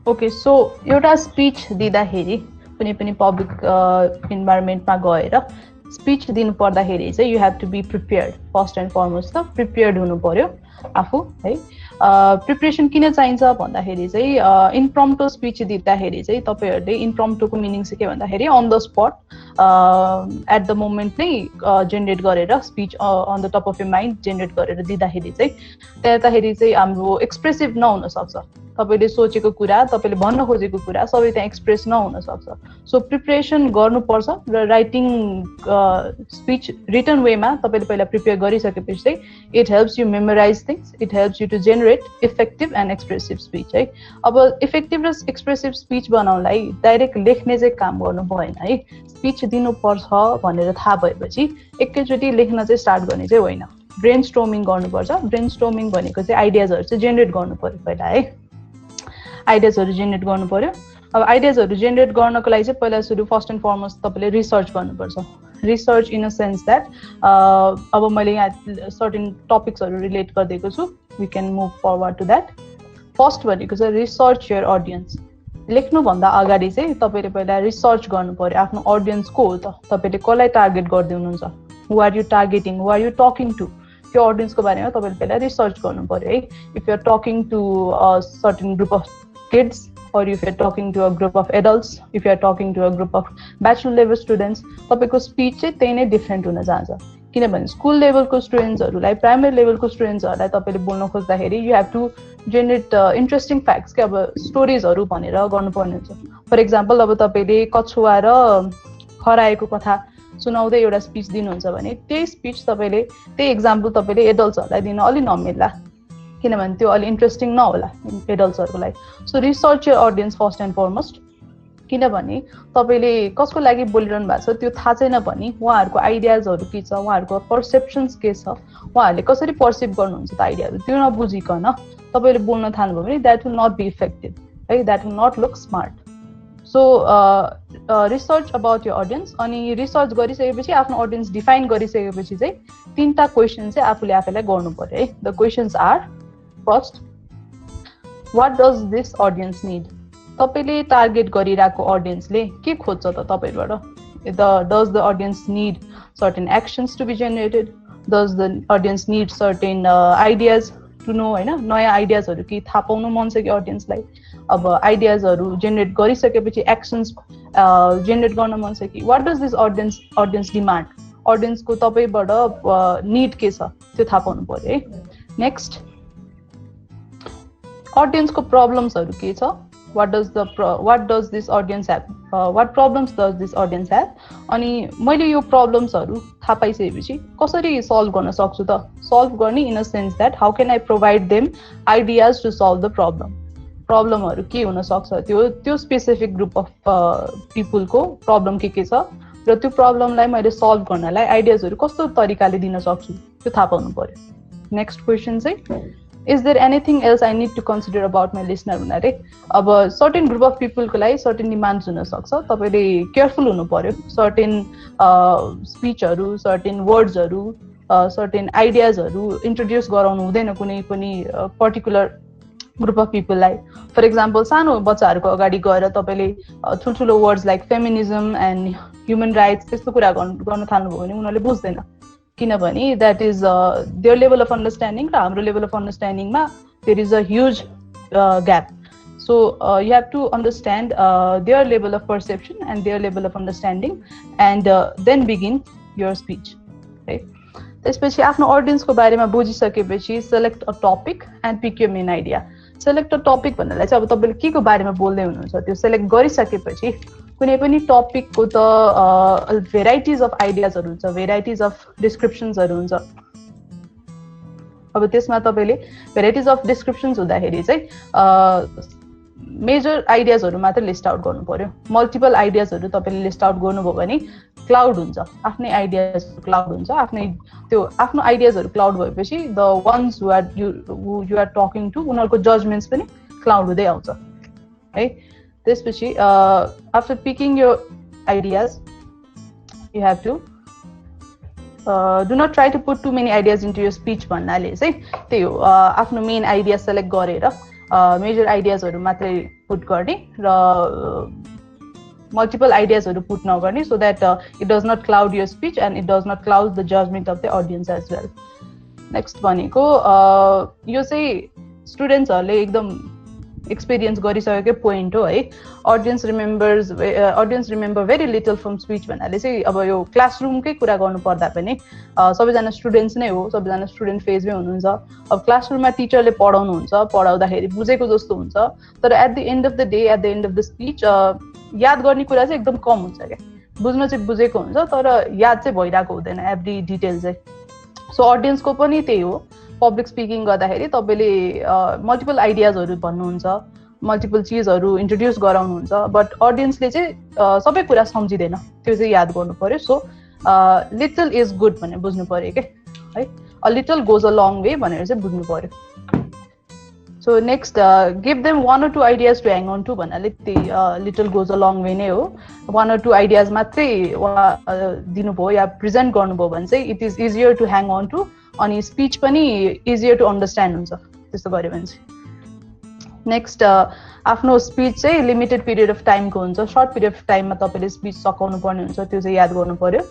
Okay, so एउटा speech दिँदाखेरि कुनै पनि पब्लिक इन्भाइरोमेन्टमा गएर स्पिच दिनु पर्दाखेरि चाहिँ you have to be prepared. First and foremost त प्रिपेयर्ड हुनु पर्यो आफू है। प्रिपरेसन किन चाहिन्छ भन्दाखेरि चाहिँ इम्प्रम्प्टु स्पिच दिँदाखेरि चाहिँ तपाईँहरूले इम्प्रम्प्टुको मिनिङ चाहिँ के भन्दाखेरि on the spot at the moment नै जेनेरेट गरेर speech on the top of your mind generate गरेर दिँदाखेरि चाहिँ त्यहाँदाखेरि चाहिँ हाम्रो एक्सप्रेसिभ नहुन सक्छ। तपाईँले सोचेको कुरा, तपाईँले भन्न खोजेको कुरा सबै त्यहाँ एक्सप्रेस नहुन सक्छ। सो प्रिपरेसन गर्नुपर्छ र राइटिङ स्पिच रिटन वेमा तपाईँले पहिला प्रिपेयर गरिसकेपछि चाहिँ it helps you memorise things, it helps you to generate effective and expressive speech है। अब इफेक्टिभ र एक्सप्रेसिभ स्पिच बनाउनलाई डाइरेक्ट लेख्ने चाहिँ काम गर्नु भएन है। स्पिच दिनुपर्छ भनेर थाहा भएपछि एकैचोटि लेख्न चाहिँ स्टार्ट गर्ने चाहिँ होइन, ब्रेन स्टोमिङ गर्नुपर्छ। ब्रेन स्टोमिङ भनेको चाहिँ आइडियाजहरू चाहिँ जेनेरेट गर्नु पर्यो पहिला है, आइडियाजहरू जेनेरेट गर्नु पर्यो। अब आइडियाजहरू जेनेरेट गर्नको लागि चाहिँ पहिला सुरु फर्स्ट एन्ड फरमोस्ट तपाईँले रिसर्च गर्नुपर्छ। Research in a sense that अब मैले यहाँ सर्टेन टपिक्सहरू रिलेट गरिदिएको छु, we can move forward to that. First भनेको चाहिँ रिसर्च यर अडियन्स। लेख्नुभन्दा अगाडि चाहिँ तपाईँले पहिला रिसर्च गर्नु पर्यो आफ्नो अडियन्स को हो त, तपाईँले कसलाई टार्गेट गर्दै हुनुहुन्छ, who are you targeting, who are you talking to, त्यो अडियन्सको बारेमा तपाईँले पहिला रिसर्च गर्नु पर्यो है। If you are talking to certain group of kids, or if you're talking to a group of adults, if you're talking to a group of bachelor level students, तपाईको speech चाहिँ त्यही नै डिफ्रेन्ट हुन जान्छ। किनभने स्कुल लेभलको स्टुडेन्ट्सहरूलाई, primary लेभलको स्टुडेन्ट्सहरूलाई तपाईँले बोल्न खोज्दाखेरि you have to generate interesting facts के, अब स्टोरिजहरू भनेर गर्नुपर्ने हुन्छ। फर इक्जाम्पल अब तपाईँले कछुवा र खरायोको कथा सुनाउँदै एउटा स्पिच दिनुहुन्छ भने त्यही स्पिच तपाईँले, त्यही इक्जाम्पल तपाईँले एडल्ट्सहरूलाई दिन अलि नमिल्ला, किनभने त्यो अलि इन्ट्रेस्टिङ नहोला एडल्ट्सहरूको लागि। So research your audience first and foremost. किनभने तपाईँले कसको लागि बोलिरहनु भएको छ त्यो थाहा छैन भने उहाँहरूको आइडियाजहरू के छ, उहाँहरूको पर्सेप्सन्स के छ, उहाँहरूले कसरी पर्सिभ गर्नुहुन्छ त आइडियाहरू, त्यो नबुझिकन तपाईँले बोल्न थाल्नुभयो भने that will not be effective है, that will not look smart. So research about your audience. अनि रिसर्च गरिसकेपछि आफ्नो अडियन्स डिफाइन गरिसकेपछि चाहिँ 3टा क्वेसन चाहिँ आफूले आफैलाई गर्नु पर्यो है। The questions are, first, what does this audience need. तपाईँले टार्गेट गरिरहेको अडियन्सले के खोज्छ त तपाईँबाट। Does the audience need certain actions to be generated, does the audience need certain ideas to know, होइन, नयाँ आइडियाजहरू के थाहा पाउनु मन छ कि अडियन्सलाई। अब आइडियाजहरू जेनेरेट गरिसकेपछि एक्सन्स जेनेरेट गर्न मन छ कि। What does this audience demand, अडियन्सको तपाईँबाट निड के छ त्यो थाहा पाउनु पर्यो है। नेक्स्ट, अडियन्सको प्रब्लम्सहरू के छ, what does this audience have, what problems does this audience have। अनि मैले यो प्रब्लम्सहरू थाहा पाइसकेपछि कसरी सल्भ गर्न सक्छु त, सल्भ गर्ने in a sense that how can I provide them ideas to solve the problem. प्रब्लमहरू के हुन सक्छ, त्यो स्पेसिफिक ग्रुप अफ पिपुलको प्रब्लम के छ र त्यो प्रब्लमलाई मैले सल्भ गर्नलाई आइडियाजहरू कस्तो तरिकाले दिन सक्छु त्यो थाहा पाउनु पर्यो। नेक्स्ट क्वेसन चाहिँ, is there anything else I need to consider about my listener भन्नाले अब सर्टेन ग्रुप अफ पिपुलको लागि सर्टेन डिमान्ड्स हुनसक्छ, तपाईँले केयरफुल हुनु पर्यो। सर्टेन स्पिचहरू, सर्टेन वर्ड्सहरू, सर्टेन आइडियाजहरू इन्ट्रोड्युस गराउनु हुँदैन कुनै पनि पर्टिकुलर ग्रुप अफ पिपललाई। फर इक्जाम्पल सानो बच्चाहरूको अगाडि गएर तपाईँले ठुल्ठुलो words like feminism and human rights त्यस्तो कुरा गर्न थाल्नुभयो भने उनीहरूले बुझ्दैन, किनभने that is their level of understanding र हाम्रो लेभल अफ अन्डरस्ट्यान्डिङमा there is a huge gap. So you have to understand their level of perception and their level of understanding and then begin your speech है। त्यसपछि आफ्नो अडियन्सको बारेमा बुझिसकेपछि select a topic and pick your main idea. Select a topic भन्नालाई चाहिँ अब तपाईँले के को बारेमा बोल्दै हुनुहुन्छ त्यो सेलेक्ट गरिसकेपछि कुनै पनि टपिकको त भेराइटिज अफ आइडियाजहरू हुन्छ, भेराइटिज अफ डिस्क्रिप्सन्सहरू हुन्छ। अब त्यसमा तपाईँले भेराइटिज अफ डिस्क्रिप्सन्स हुँदाखेरि चाहिँ मेजर आइडियाजहरू मात्र लिस्ट आउट गर्नु पर्यो। मल्टिपल आइडियाजहरू तपाईँले लिस्ट आउट गर्नुभयो भने क्लाउड हुन्छ, आफ्नै आइडियाज क्लाउड हुन्छ। आफ्नो आइडियाजहरू क्लाउड भएपछि the ones who you are talking to उनीहरूको जजमेन्ट्स पनि क्लाउड हुँदै आउँछ है। त्यसपछि after picking your ideas you have to do not try to put too many ideas into your speech भन्नाले चाहिँ त्यही हो, आफ्नो मेन आइडिया सेलेक्ट गरेर मेजर आइडियाजहरू मात्रै पुट गर्ने र मल्टिपल आइडियाजहरू पुट नगर्ने so that it does not cloud your speech and it does not cloud the judgement of the audience as well next भनेको यो चाहिँ स्टुडेन्ट्सहरूले एकदम एक्सपिरियन्स गरिसकेकै पोइन्ट हो है audience remember very little from speech भन्नाले चाहिँ अब यो क्लासरुमकै कुरा गर्नु पर्दा पनि सबैजना स्टुडेन्ट्स नै हो सबैजना स्टुडेन्ट फेजमै हुनुहुन्छ अब क्लासरुममा टिचरले पढाउनुहुन्छ पढाउँदाखेरि बुझेको जस्तो हुन्छ तर at the end of the day at the end of the speech याद गर्ने कुरा चाहिँ एकदम कम हुन्छ क्या बुझ्न चाहिँ बुझेको हुन्छ तर याद चाहिँ भइरहेको हुँदैन एभ्री डिटेल चाहिँ सो अडियन्सको पनि त्यही हो पब्लिक स्पिकिङ गर्दाखेरि तपाईँले मल्टिपल आइडियाजहरू भन्नुहुन्छ मल्टिपल चिजहरू इन्ट्रोड्युस गराउनुहुन्छ बट अडियन्सले चाहिँ सबै कुरा सम्झिँदैन त्यो चाहिँ याद गर्नु पर्यो सो लिटल इज गुड भनेर बुझ्नु पर्यो क्या है a little goes a long way भनेर चाहिँ बुझ्नु पर्यो so next give them 1 or 2 ideas to hang on to भन्नाले त्यही little goes a long way नै हो 1 or 2 आइडियाज मात्रै दिनुभयो या प्रेजेन्ट गर्नुभयो भने चाहिँ it is easier to hang on to अनि स्पिच पनि इजियर टु अन्डरस्ट्यान्ड हुन्छ त्यस्तो गऱ्यो भने चाहिँ नेक्स्ट आफ्नो स्पिच चाहिँ लिमिटेड पिरियड अफ टाइमको हुन्छ सर्ट पिरियड अफ टाइममा तपाईँले स्पिच सकाउनु पर्ने हुन्छ त्यो चाहिँ याद गर्नु पर्यो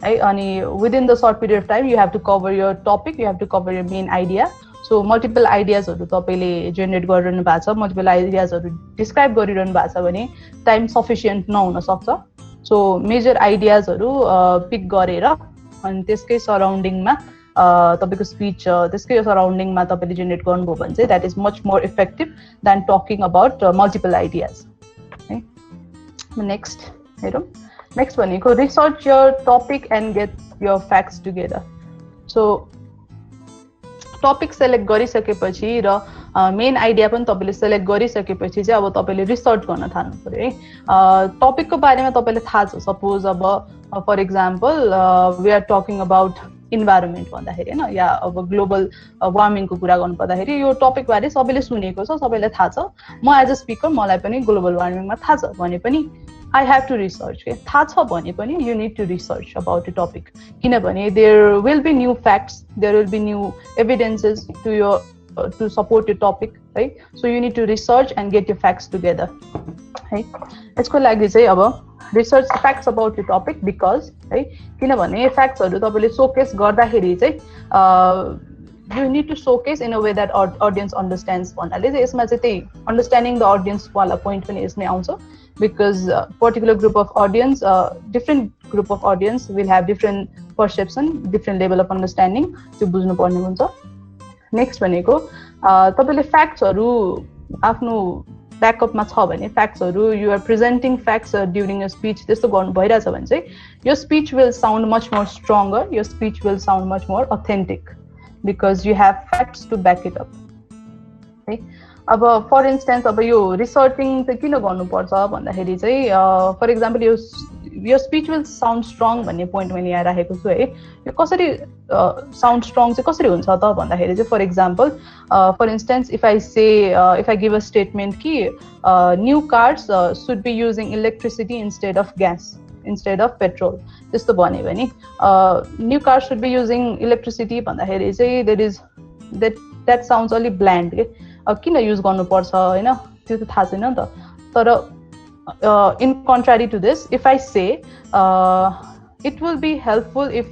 है अनि within the short period of time you have to cover your topic you have to cover your main idea so multiple आइडियाजहरू तपाईँले जेनेरेट गरिरहनु भएको छ मल्टिपल आइडियाजहरू डिस्क्राइब गरिरहनु भएको छ भने टाइम सफिसियन्ट नहुन सक्छ सो मेजर आइडियाजहरू पिक गरेर अनि त्यसकै सराउन्डिङमा तपाईँको स्पिच त्यसकै सराउन्डिङमा तपाईँले जेनेरेट गर्नुभयो भने चाहिँ that is much more effective than talking about multiple ideas है नेक्स्ट हेरौँ नेक्स्ट भनेको research your topic and get your facts together so topic select गरिसकेपछि र मेन आइडिया पनि तपाईँले सेलेक्ट गरिसकेपछि चाहिँ अब तपाईँले रिसर्च गर्न थाल्नु पऱ्यो है टपिकको बारेमा तपाईँले थाहा छ सपोज अब for example we are talking about environment भन्दाखेरि होइन या अब ग्लोबल वार्मिङको कुरा गर्नु पर्दाखेरि यो टपिकबारे सबैले सुनेको छ सबैलाई थाहा छ म एज अ स्पिकर मलाई पनि ग्लोबल वार्मिङमा थाहा छ भने पनि आई हेभ टु रिसर्च के थाहा छ भने पनि you need to research about the topic किनभने there will be new facts there will be new evidences to support your topic है so you need to research and get your facts together है यसको लागि चाहिँ अब research facts about the topic because है किनभने फ्याक्ट्सहरू तपाईँले सोकेस गर्दाखेरि चाहिँ you need to showcase in a way that audience understands भन्नाले चाहिँ यसमा चाहिँ त्यही अन्डरस्ट्यान्डिङ द अडियन्सवाला पोइन्ट पनि यसमै आउँछ because particular group of audience different group of audience will have different perception different level of understanding त्यो बुझ्नुपर्ने हुन्छ नेक्स्ट भनेको तपाईँले फ्याक्ट्सहरू आफ्नो ब्याकअपमा छ भने फ्याक्ट्सहरू you are presenting facts during your speech त्यस्तो गर्नु भइरहेछ भने चाहिँ यो speech will sound much more stronger यो speech will sound much more authentic because you have facts to back it up है अब फर इन्स्टेन्स अब यो रिसर्चिङ चाहिँ किन गर्नुपर्छ भन्दाखेरि चाहिँ फर इक्जाम्पल यो स्पिच विल साउन्ड स्ट्रङ भन्ने पोइन्ट मैले यहाँ राखेको छु है यो कसरी साउन्ड स्ट्रङ चाहिँ कसरी हुन्छ त भन्दाखेरि चाहिँ for example for instance if I give a statement कि new cars should be using electricity instead of gas instead of petrol त्यस्तो भन्यो भने new cars should be using electricity भन्दाखेरि चाहिँ द्याट साउन्ड्स अलिक ब्ल्यान्ड के किन युज गर्नुपर्छ होइन त्यो त थाहा छैन नि त तर in contrary to this if I say it will be helpful if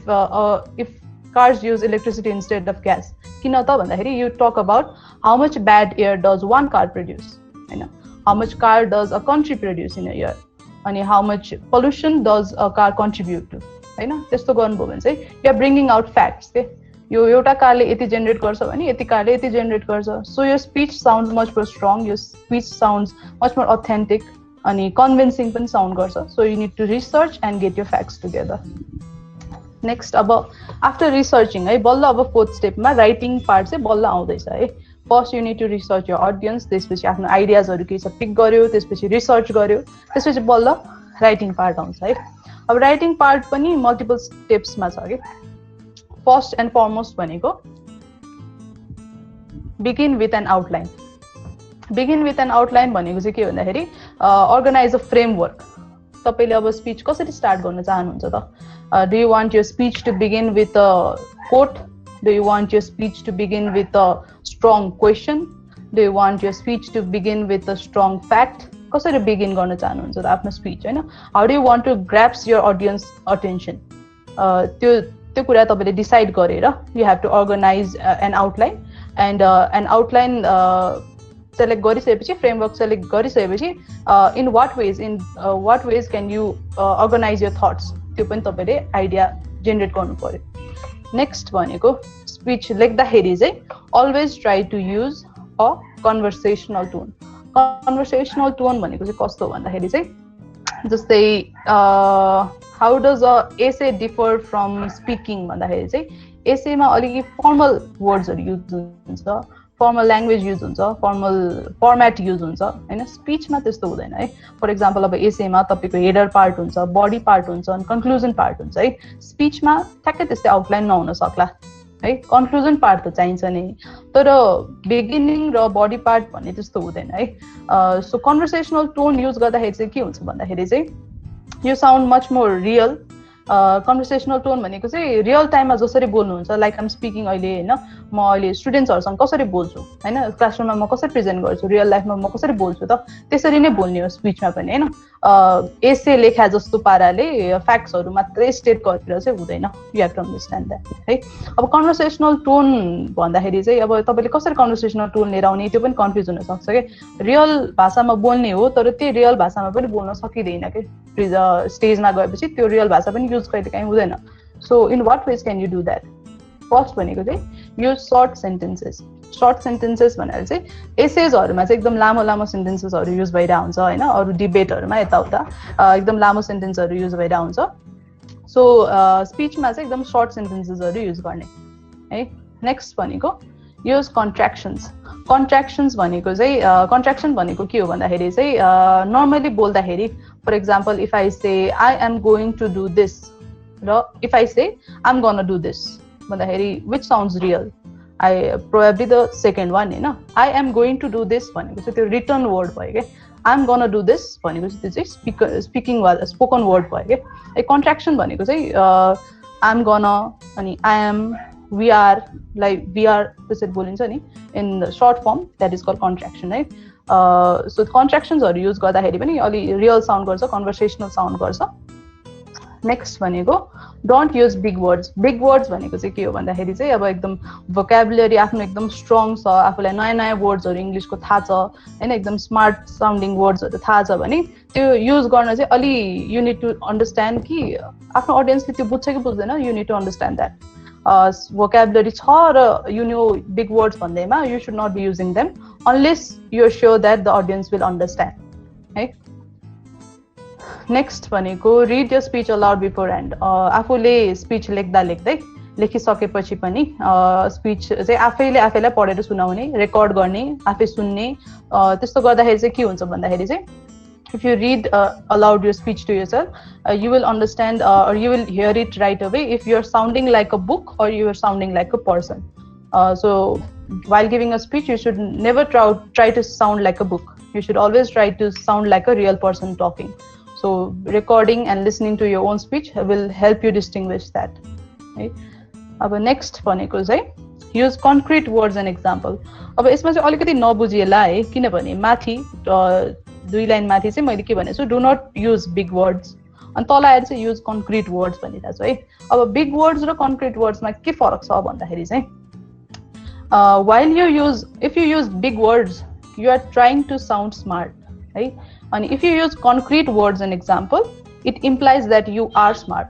cars use electricity instead of gas kina ta bhandakari you talk about how much bad air does one car produce haina how much car does a country produce in a year ani how much pollution does a car contribute to haina testo garnu bhayo bhane chai you are bringing out facts ke यो एउटा कारले यति generate गर्छ भने यति कारले यति generate गर्छ सो यो speech sounds much more strong यो speech sounds much more authentic अनि कन्भिन्सिङ पनि साउन्ड गर्छ so you need to research and get your facts together next अब आफ्टर रिसर्चिङ है बल्ल अब फोर्थ स्टेपमा राइटिङ पार्ट चाहिँ बल्ल आउँदैछ है first you need to research your audience त्यसपछि आफ्नो आइडियाजहरू के छ पिक गर्यो त्यसपछि रिसर्च गर्यो त्यसपछि बल्ल राइटिङ पार्ट आउँछ है अब राइटिङ पार्ट पनि मल्टिपल स्टेप्समा छ कि फर्स्ट एन्ड फरमोस्ट भनेको begin with an outline begin with an outline भनेको चाहिँ के भन्दाखेरि अर्गनाइज अ फ्रेमवर्क तपाईँले अब स्पिच कसरी स्टार्ट गर्न चाहनुहुन्छ त do you want your speech to begin with a quote do you want your speech to begin with a strong question do you want your speech to begin with a strong fact, कसरी begin गर्न चाहनुहुन्छ त आफ्नो speech होइन, how do you want to grasp your audience attention, त्यो कुरा तपाईँले decide गरेर you have to organize an outline and an outline select गरिसकेपछि, फ्रेमवर्क सेलेक्ट गरिसकेपछि in what ways can you organise your thoughts, त्यो पनि तपाईँले आइडिया जेनेरेट गर्नु पर्यो. नेक्स्ट भनेको स्पिच लेख्दाखेरि चाहिँ always try to use a conversational tone. Conversational tone भनेको चाहिँ कस्तो भन्दाखेरि चाहिँ जस्तै how does a essay differ from speaking भन्दाखेरि चाहिँ एसेमा अलिकति फर्मल वर्ड्सहरू युज हुन्छ, फर्मल ल्याङ्ग्वेज युज हुन्छ, फर्मल फर्मेट युज हुन्छ होइन. स्पिचमा त्यस्तो हुँदैन है. फर इक्जाम्पल अब एसेमा तपाईँको हेडर पार्ट हुन्छ, बडी पार्ट हुन्छ अनि कन्क्लुजन पार्ट हुन्छ है. स्पिचमा ठ्याक्कै त्यस्तै आउटलाइन नहुन सक्ला है, कन्क्लुजन पार्ट त चाहिन्छ नै, तर बिगिनिङ र बडी पार्ट भन्ने त्यस्तो हुँदैन है. सो कन्भर्सेसनल टोन युज गर्दाखेरि चाहिँ के हुन्छ भन्दाखेरि चाहिँ यो sound much more real. Conversational tone भनेको चाहिँ रियल टाइममा जसरी बोल्नुहुन्छ, लाइक आम स्पिकिङ अहिले होइन, म अहिले स्टुडेन्ट्सहरूसँग कसरी बोल्छु होइन, क्लासरुममा म कसरी प्रेजेन्ट गर्छु, रियल लाइफमा म कसरी बोल्छु त त्यसरी नै बोल्ने हो स्पिचमा पनि होइन. एसे लेखा जस्तो पाराले फ्याक्ट्सहरू मात्रै स्टेट गरेर चाहिँ हुँदैन, you have to understand that है. अब कन्भर्सेसनल टोन भन्दाखेरि चाहिँ अब तपाईँले कसरी कन्भर्सेसनल टोन लिएर आउने त्यो पनि कन्फ्युज हुनसक्छ कि. रियल भाषामा बोल्ने हो तर त्यही रियल भाषामा पनि बोल्न सकिँदैन कि, स्टेजमा गएपछि त्यो रियल भाषा पनि युज कहिले काहीँ हुँदैन. So in what ways can you do that? First भनेको चाहिँ use short sentences. Short sentences भनेर चाहिँ एसेजहरूमा चाहिँ एकदम लामो लामो सेन्टेन्सेसहरू युज भइरहेको हुन्छ होइन, अरू डिबेटहरूमा यताउता एकदम लामो सेन्टेन्सहरू युज भइरहेको हुन्छ. सो स्पिचमा चाहिँ एकदम सर्ट सेन्टेन्सेसहरू युज गर्ने है. नेक्स्ट भनेको युज कन्ट्र्याक्सन्स. कन्ट्र्याक्सन्स भनेको चाहिँ कन्ट्र्याक्सन भनेको के हो भन्दाखेरि चाहिँ नर्मली बोल्दाखेरि for example if I say I am going to do this र if I say I am gonna do this भन्दाखेरि which sounds real, probably the second one होइन. I am going to do this भनेको चाहिँ त्यो written word भयो क्या. I am gonna do this भनेको चाहिँ त्यो चाहिँ स्पिकिङ वाला स्पोकन वर्ड भयो क्या. कन्ट्र्याक्सन भनेको चाहिँ आई एम गोना अनि I am we are, like we are त्यसरी बोलिन्छ नि in the short form, that is called contraction है. सो कन्ट्र्याक्सन्सहरू युज गर्दाखेरि पनि अलि रियल साउन्ड गर्छ, कन्भर्सेसनल साउन्ड गर्छ. नेक्स्ट भनेको don't use big words. Big words भनेको चाहिँ के हो भन्दाखेरि चाहिँ अब एकदम भोकाबुलरी आफ्नो एकदम स्ट्रङ छ, आफूलाई नयाँ नयाँ वर्ड्सहरू इङ्ग्लिसको थाहा छ होइन, एकदम स्मार्ट साउन्डिङ वर्ड्सहरू थाहा छ भने त्यो युज गर्न चाहिँ अलि यु निड टु अन्डरस्ट्यान्ड कि आफ्नो अडियन्सले त्यो बुझ्छ कि बुझ्दैन, you need to understand that. Vocabulary छ र यु नो बिग वर्ड्स भन्दैमा you should not be using them unless you are sure that the audience will understand है. नेक्स्ट भनेको read your speech aloud beforehand. आफूले speech लेख्दै लेखिसकेपछि पनि speech चाहिँ आफैलाई पढेर सुनाउने, रेकर्ड गर्ने, आफै सुन्ने. त्यस्तो गर्दाखेरि चाहिँ के हुन्छ भन्दाखेरि चाहिँ if you read aloud your speech to yourself, you will understand or you will hear it right away if you are sounding like a book or you are sounding like a person. So while giving a speech, you should never try to sound like a book. You should always try to sound like a real person talking. So recording and listening to your own speech will help you distinguish that. Right? अब next भनेको चाहिँ use concrete words and example. अब यसमा चाहिँ अलिकति नबुझिएला है, किनभने माथि 2 लाइन माथि चाहिँ मैले के भनेछु, do not use big words, अनि तल आएर चाहिँ युज कन्क्रिट वर्ड्स भनिरहेको छु है. अब बिग वर्ड्स र कन्क्रिट वर्ड्समा के फरक छ भन्दाखेरि चाहिँ if you use big words you are trying to sound smart है, अनि if you use concrete words and example it implies that you are smart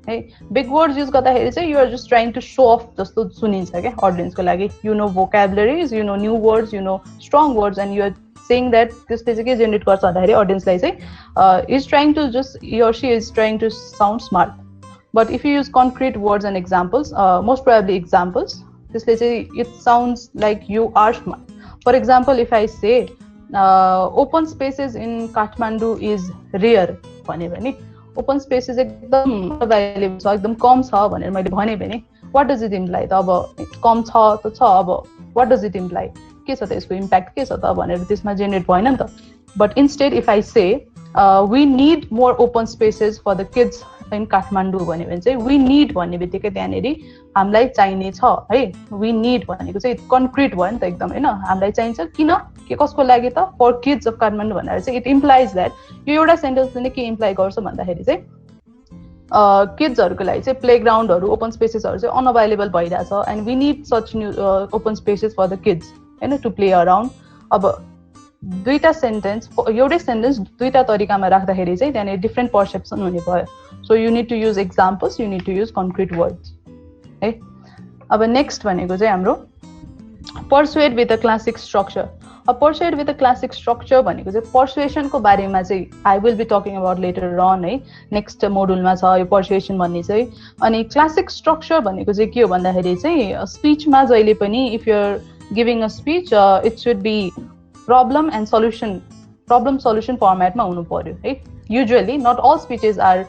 है. बिग वर्ड्स युज गर्दाखेरि चाहिँ you are just trying to show off जस्तो सुनिन्छ क्या अडियन्सको लागि. You know vocabularies, you know new words, you know strong words and you are saying that त्यसले चाहिँ के जेनेरेट गर्छ भन्दाखेरि अडियन्सलाई चाहिँ is trying to just, he or she is trying to sound smart. But if you use concrete words and examples, most probably examples, त्यसले चाहिँ it sounds like you are smart. For example, if I say open spaces in Kathmandu is rare भने भने open spaces एकदम available छ, एकदम कम छ भनेर मैले भने भने what does it imply? त अब कम छ त छ, अब what does it imply? के छ त यसको इम्प्याक्ट के छ त भनेर त्यसमा जेनेरेट भएन नि त. But instead if I say we need more open spaces for the kids in Kathmandu भन्यो भने चाहिँ वी निड भन्ने बित्तिकै त्यहाँनिर हामीलाई चाहिने छ है वी निड भनेको चाहिँ कन्क्रिट भयो नि त एकदम होइन हामीलाई चाहिन्छ किन के कसको लागि त फर किड्स अफ काठमाडौँ भनेर चाहिँ इट इम्प्लाइज द्याट यो एउटा सेन्टेन्सले के इम्प्लाइ गर्छ भन्दाखेरि चाहिँ किड्सहरूको लागि चाहिँ प्लेग्राउन्डहरू ओपन स्पेसेसहरू चाहिँ अनअभाइलेबल भइरहेछ and we need such new open spaces for the kids होइन टु प्ले अराउन्ड अब दुईटा सेन्टेन्स एउटै सेन्टेन्स दुईटा तरिकामा राख्दाखेरि चाहिँ त्यहाँनिर डिफ्रेन्ट पर्सेप्सन हुने भयो so you need to use examples you need to use concrete words है अब नेक्स्ट भनेको चाहिँ हाम्रो persuade with a classic structure अब persuade with a classic structure भनेको चाहिँ पर्सुएसनको बारेमा चाहिँ I will be talking about later on है नेक्स्ट मोडुलमा छ यो पर्सुएसन भन्ने चाहिँ अनि क्लासिक स्ट्रक्चर भनेको चाहिँ के हो भन्दाखेरि चाहिँ स्पिचमा जहिले पनि if you're giving a speech it should be problem solution फर्मेटमा हुनु पर्यो है usually not all speeches are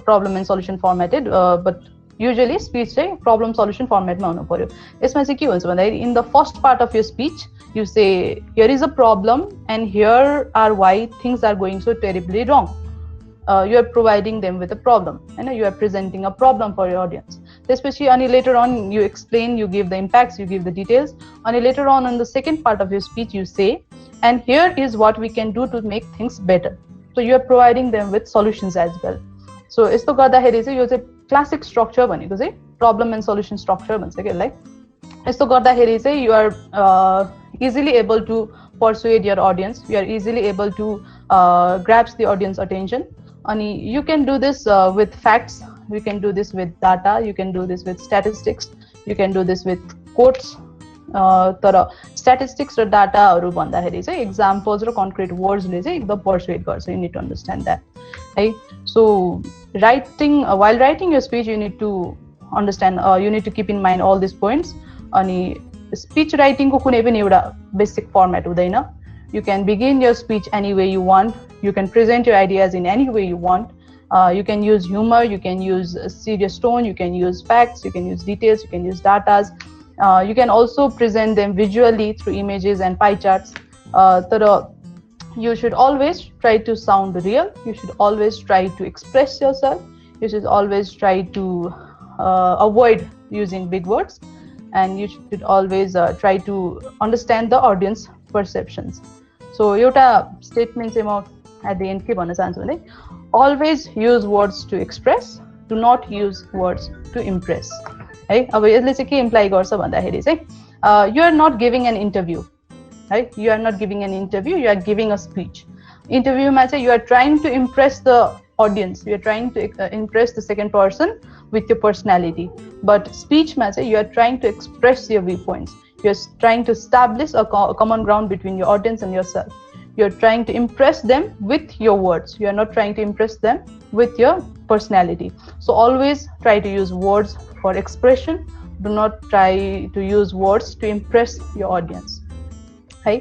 problem and solution formatted but usually speech चाहिँ प्रब्लम सल्युसन फर्मेटमा हुनु पर्यो यसमा चाहिँ के हुन्छ भन्दाखेरि in the first part of your speech you say here is a problem and here are why things are going so terribly wrong you are providing them with a problem and you are presenting a problem for your audience especially and later on you explain you give the impacts you give the details and later on in the second part of your speech you say and here is what we can do to make things better so you are providing them with solutions as well so यस्तो गर्दाखेरि चाहिँ यो चाहिँ classic structure भनेको चाहिँ problem and solution structure भन्छ कि यसलाई यस्तो गर्दाखेरि चाहिँ you are easily able to persuade your audience you are easily able to grasp the audience attention and you can do this with facts you can do this with data you can do this with statistics you can do this with quotes तर statistics र data हरु भन्दाखेरि चाहिँ examples र concrete words ले चाहिँ एकदम persuade गर्छ you need to understand that है so writing while writing your speech you need to understand you need to keep in mind all these points अनि स्पीच राइटिङको कुनै पनि एउटा बेसिक फर्मेट हुँदैन you can begin your speech any way you want you can present your ideas in any way you want you can use humour you can use serious tone you can use facts you can use details you can use datas you can also present them visually through images and pie charts तर you should always try to sound real you should always try to express yourself you should always try to avoid using big words and you should always try to understand the audience perceptions so एउटा statement चाहिँ म at the end के भन्न चाहन्छु भने always use words to express do not use words to impress है अब यसले चाहिँ के इम्प्लाई गर्छ भन्दाखेरि चाहिँ you are not giving an interview right you are not giving an interview you are giving a speech interview ma chai you are trying to impress the audience you are trying to impress the second person with your personality but speech ma chai you are trying to express your viewpoints you are trying to establish a common ground between your audience and yourself you are trying to impress them with your words you are not trying to impress them with your personality so always try to use words for expression do not try to use words to impress your audience है